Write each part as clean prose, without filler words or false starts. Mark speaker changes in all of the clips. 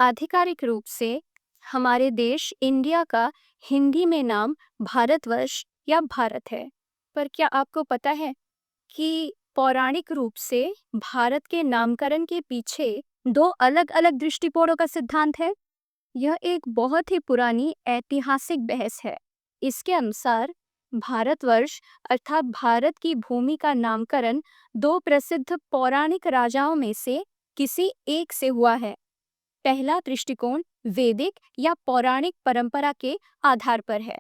Speaker 1: आधिकारिक रूप से हमारे देश इंडिया का हिंदी में नाम भारतवर्ष या भारत है। पर क्या आपको पता है कि पौराणिक रूप से भारत के नामकरण के पीछे दो अलग-अलग दृष्टिकोणों का सिद्धांत है? यह एक बहुत ही पुरानी ऐतिहासिक बहस है। इसके अनुसार भारतवर्ष अर्थात भारत की भूमि का नामकरण दो प्रसिद्ध पौराणिक राजाओं में से किसी एक से हुआ है। पहला दृष्टिकोण वैदिक या पौराणिक परंपरा के आधार पर है।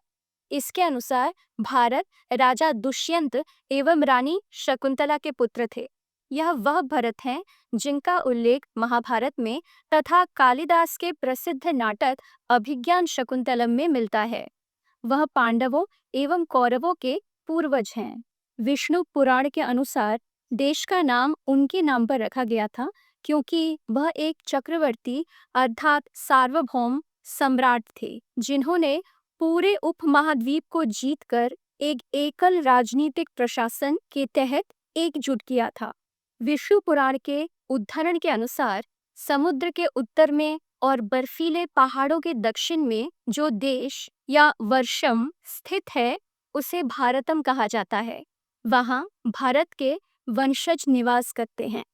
Speaker 1: इसके अनुसार भारत राजा दुष्यंत एवं रानी शकुंतला के पुत्र थे। यह वह भरत हैं जिनका उल्लेख महाभारत में तथा कालिदास के प्रसिद्ध नाटक अभिज्ञान शकुंतलम में मिलता है। वह पांडवों एवं कौरवों के पूर्वज हैं। विष्णु पुराण के अनुसार देश का नाम उनके नाम पर रखा गया था क्योंकि वह एक चक्रवर्ती अर्थात सार्वभौम सम्राट थे जिन्होंने पूरे उपमहाद्वीप को जीतकर एक एकल राजनीतिक प्रशासन के तहत एकजुट किया था। विष्णु पुराण के उद्धरण के अनुसार समुद्र के उत्तर में और बर्फीले पहाड़ों के दक्षिण में जो देश या वर्षम स्थित है उसे भारतम कहा जाता है। वहाँ भारत के वंशज निवास करते हैं।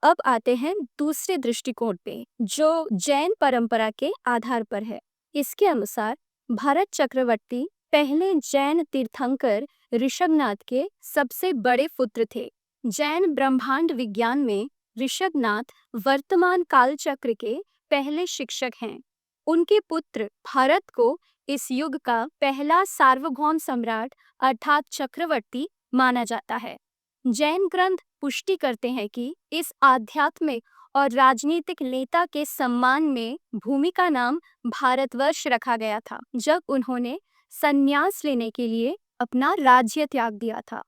Speaker 1: अब आते हैं दूसरे दृष्टिकोण पे जो जैन परंपरा के आधार पर है। इसके अनुसार भरत चक्रवर्ती पहले जैन तीर्थंकर ऋषभनाथ के सबसे बड़े पुत्र थे। जैन ब्रह्मांड विज्ञान में ऋषभनाथ वर्तमान कालचक्र के पहले शिक्षक हैं। उनके पुत्र भारत को इस युग का पहला सार्वभौम सम्राट अर्थात चक्रवर्ती माना जाता है। जैन ग्रंथ पुष्टि करते हैं कि इस आध्यात्मिक और राजनीतिक नेता के सम्मान में भूमि का नाम भारतवर्ष रखा गया था जब उन्होंने संन्यास लेने के लिए अपना राज्य त्याग दिया था।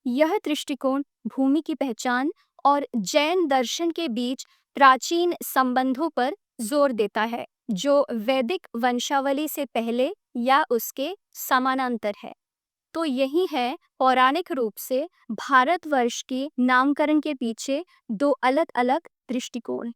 Speaker 1: यह दृष्टिकोण भूमि की पहचान और जैन दर्शन के बीच प्राचीन संबंधों पर जोर देता है जो वैदिक वंशावली से पहले या उसके समानांतर है। तो यही है पौराणिक रूप से भारतवर्ष के नामकरण के पीछे दो अलग-अलग दृष्टिकोण।